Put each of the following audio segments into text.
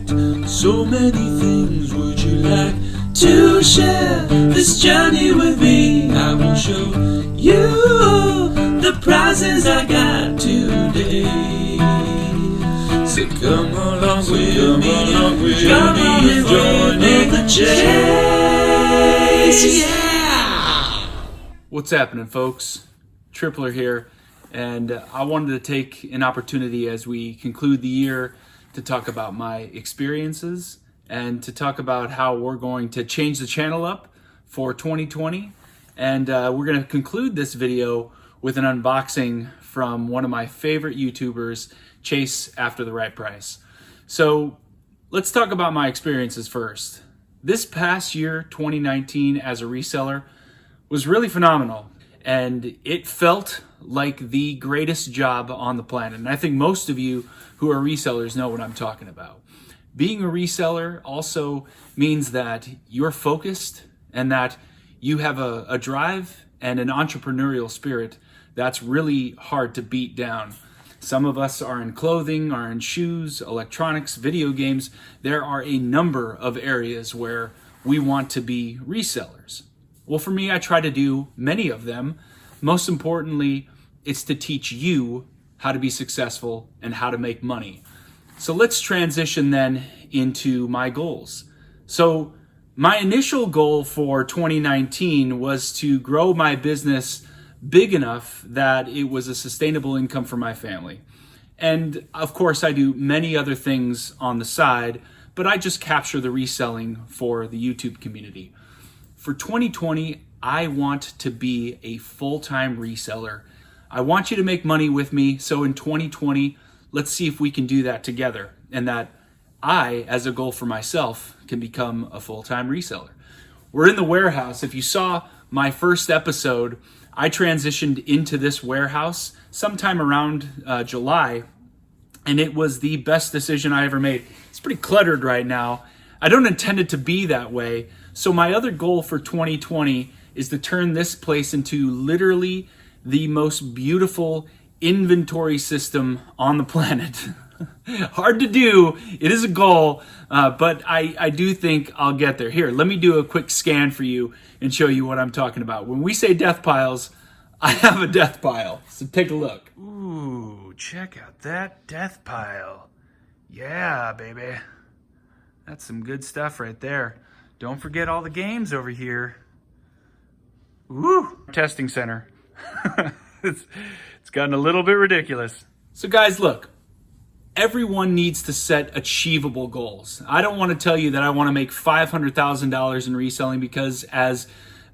Product. So many things, would you like to share this journey with me? I will show you the prizes I got today. So come along with me and join in the chase. Yeah! What's happening, folks? Tripler here, and I wanted to take an opportunity as we conclude the year to talk about my experiences and to talk about how we're going to change the channel up for 2020. And we're going to conclude this video with an unboxing from one of my favorite YouTubers, Chase After the Right Price. So let's talk about my experiences first. This past year, 2019, as a reseller was really phenomenal, and it felt like the greatest job on the planet. And I think most of you who are resellers know what I'm talking about. Being a reseller also means that you're focused and that you have a drive and an entrepreneurial spirit that's really hard to beat down. Some of us are in clothing, are in shoes, electronics, video games. There are a number of areas where we want to be resellers. Well, for me, I try to do many of them. Most importantly, it's to teach you how to be successful and how to make money. So let's transition then into my goals. So my initial goal for 2019 was to grow my business big enough that it was a sustainable income for my family. And of course, I do many other things on the side, but I just capture the reselling for the YouTube community. For 2020, I want to be a full-time reseller. I want you to make money with me. So in 2020, let's see if we can do that together, and that I, as a goal for myself, can become a full-time reseller. We're in the warehouse. If you saw my first episode, I transitioned into this warehouse sometime around July, and it was the best decision I ever made. It's pretty cluttered right now. I don't intend it to be that way. So my other goal for 2020 is to turn this place into literally the most beautiful inventory system on the planet. Hard to do. It is a goal, but I do think I'll get there. Here, let me do a quick scan for you and show you what I'm talking about. When we say death piles, I have a death pile. So take a look. Ooh, check out that death pile. Yeah, baby. That's some good stuff right there. Don't forget all the games over here. Woo! Testing center. It's gotten a little bit ridiculous. So guys, look. Everyone needs to set achievable goals. I don't want to tell you that I want to make $500,000 in reselling, because as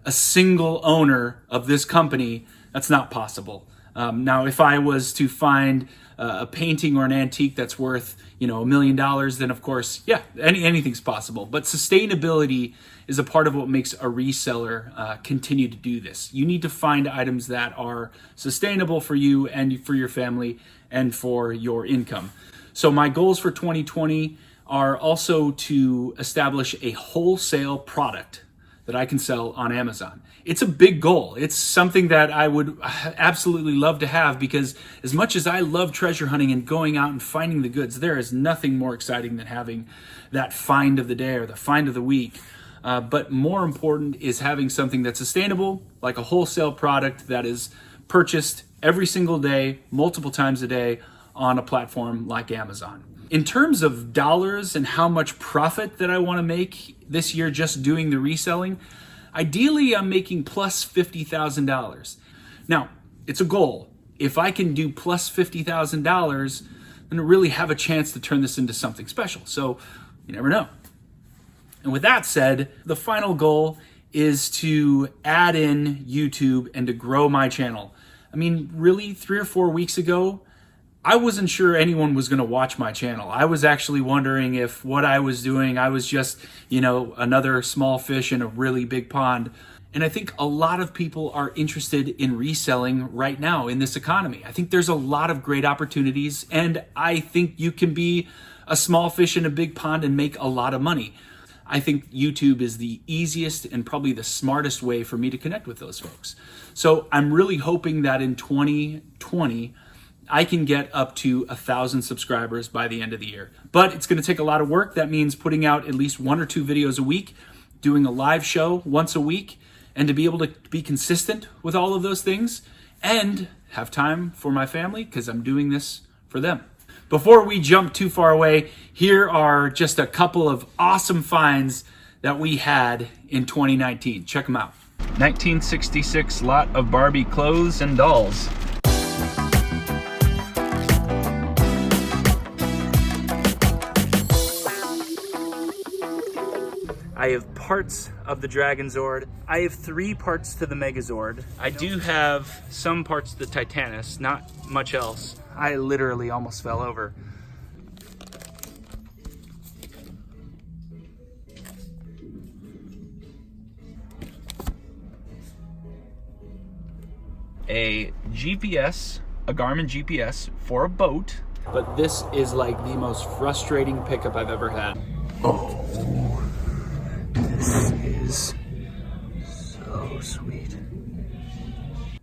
a single owner of this company, that's not possible. Now, if I was to find a painting or an antique that's worth, $1 million, then of course, yeah, anything's possible. But sustainability is a part of what makes a reseller continue to do this. You need to find items that are sustainable for you and for your family and for your income. So my goals for 2020 are also to establish a wholesale product that I can sell on Amazon. It's a big goal. It's something that I would absolutely love to have, because as much as I love treasure hunting and going out and finding the goods, there is nothing more exciting than having that find of the day or the find of the week. But more important is having something that's sustainable, like a wholesale product that is purchased every single day, multiple times a day on a platform like Amazon. In terms of dollars and how much profit that I want to make this year just doing the reselling, ideally I'm making plus $50,000. Now, it's a goal. If I can do plus $50,000, then I really have a chance to turn this into something special. So you never know. And with that said, the final goal is to add in YouTube and to grow my channel. I mean, really, 3 or 4 weeks ago, I wasn't sure anyone was going to watch my channel. I was actually wondering if what I was doing, I was just, another small fish in a really big pond. And I think a lot of people are interested in reselling right now in this economy. I think there's a lot of great opportunities, and I think you can be a small fish in a big pond and make a lot of money. I think YouTube is the easiest and probably the smartest way for me to connect with those folks. So I'm really hoping that in 2020, I can get up to 1,000 subscribers by the end of the year. But it's going to take a lot of work. That means putting out at least 1 or 2 videos a week, doing a live show once a week, and to be able to be consistent with all of those things and have time for my family because I'm doing this for them. Before we jump too far away, here are just a couple of awesome finds that we had in 2019. Check them out. 1966 lot of Barbie clothes and dolls. I have parts of the Dragonzord. I have 3 parts to the Megazord. I do have some parts to the Titanus, not much else. I literally almost fell over. A GPS, a Garmin GPS for a boat. But this is like the most frustrating pickup I've ever had. Oh. This is so sweet.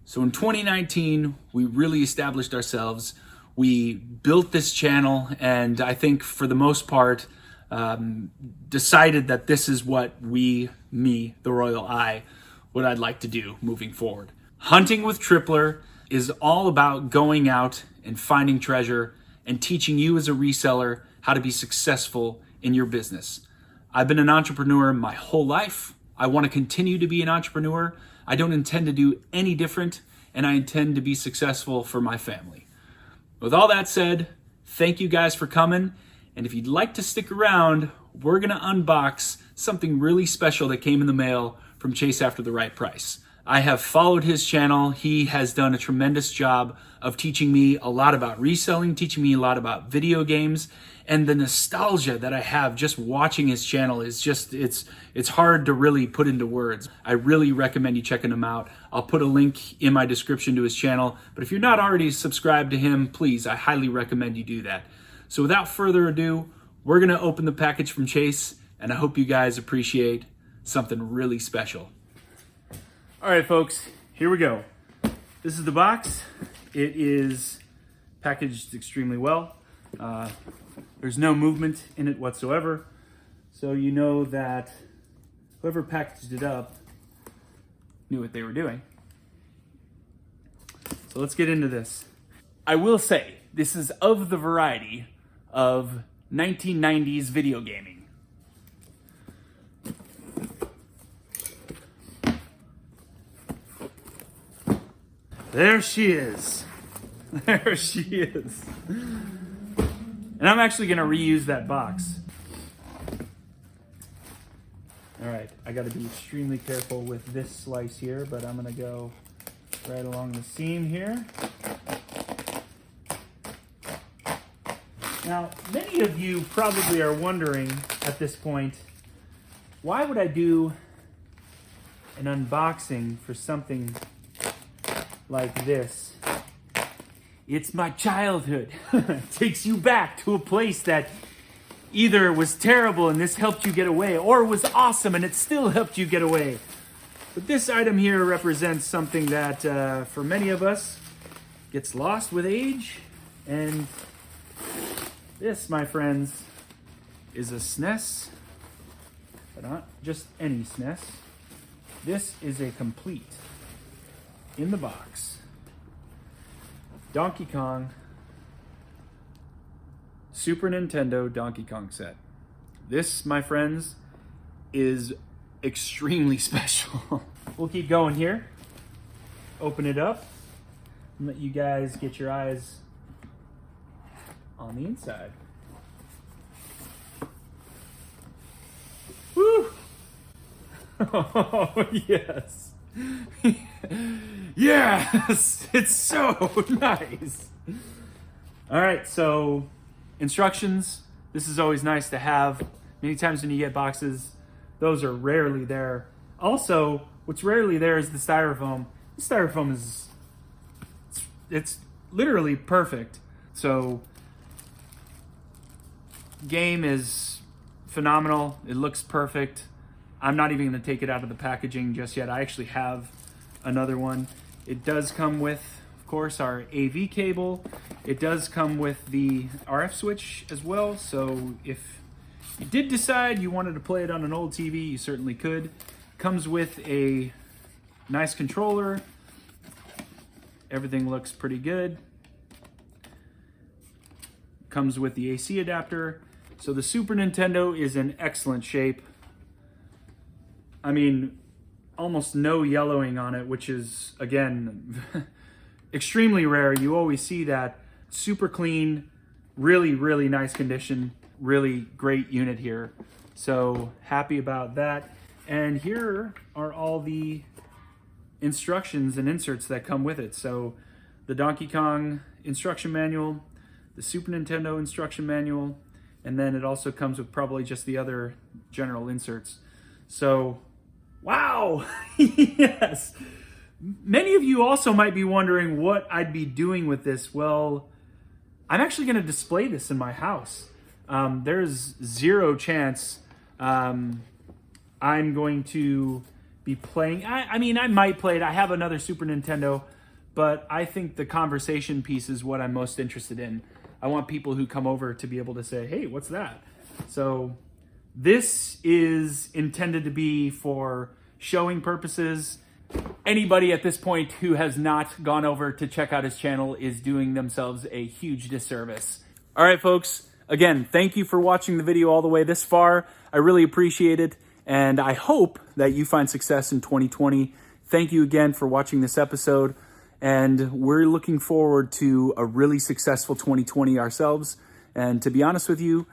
So in 2019, we really established ourselves. We built this channel, and I think for the most part, decided that this is what me, the Royal I, what I'd like to do moving forward. Hunting with Tripler is all about going out and finding treasure and teaching you as a reseller how to be successful in your business. I've been an entrepreneur my whole life. I want to continue to be an entrepreneur. I don't intend to do any different, and I intend to be successful for my family. With all that said, thank you guys for coming. And if you'd like to stick around, we're going to unbox something really special that came in the mail from Chase After the Right Price. I have followed his channel. He has done a tremendous job of teaching me a lot about reselling, teaching me a lot about video games, and the nostalgia that I have just watching his channel is just, it's hard to really put into words. I really recommend you checking him out. I'll put a link in my description to his channel, but if you're not already subscribed to him, please, I highly recommend you do that. So without further ado, we're gonna open the package from Chase, and I hope you guys appreciate something really special. All right, folks, here we go. This is the box. It is packaged extremely well. There's no movement in it whatsoever. So you know that whoever packaged it up knew what they were doing. So let's get into this. I will say, this is of the variety of 1990s video gaming. There she is. There she is. And I'm actually going to reuse that box. All right, I got to be extremely careful with this slice here, but I'm going to go right along the seam here. Now, many of you probably are wondering at this point, why would I do an unboxing for something like this? It's my childhood. It takes you back to a place that either was terrible and this helped you get away, or was awesome and it still helped you get away. But this item here represents something that for many of us gets lost with age. And this, my friends, is a SNES, but not just any SNES. This is a complete, in the box, Donkey Kong Super Nintendo Donkey Kong set. This, my friends, is extremely special. We'll keep going here. Open it up and let you guys get your eyes on the inside. Woo! Oh, yes. Yes, it's so nice. All right, so instructions. This is always nice to have. Many times when you get boxes, those are rarely there. Also, what's rarely there is the styrofoam. The styrofoam is, it's literally perfect. So, game is phenomenal. It looks perfect. I'm not even going to take it out of the packaging just yet. I actually have another one. It does come with, of course, our AV cable. It does come with the RF switch as well, so if you did decide you wanted to play it on an old TV, you certainly could. Comes with a nice controller. Everything looks pretty good. Comes with the AC adapter. So the Super Nintendo is in excellent shape. I mean, almost no yellowing on it, which is, again, extremely rare. You always see that. Super clean, really, really nice condition. Really great unit here. So happy about that. And here are all the instructions and inserts that come with it. So the Donkey Kong instruction manual, the Super Nintendo instruction manual, and then it also comes with probably just the other general inserts. So, wow, yes. Many of you also might be wondering what I'd be doing with this. Well, I'm actually going to display this in my house. There's zero chance I'm going to be playing. I mean, I might play it. I have another Super Nintendo, but I think the conversation piece is what I'm most interested in. I want people who come over to be able to say, hey, what's that? So this is intended to be for showing purposes. Anybody at this point who has not gone over to check out his channel is doing themselves a huge disservice. All right, folks. Again, thank you for watching the video all the way this far. I really appreciate it, and I hope that you find success in 2020. Thank you again for watching this episode, and we're looking forward to a really successful 2020 ourselves. And to be honest with you,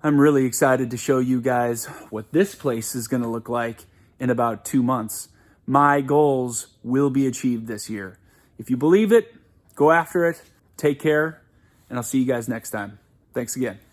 I'm really excited to show you guys what this place is going to look like in about 2 months. My goals will be achieved this year. If you believe it, go after it. Take care, and I'll see you guys next time. Thanks again.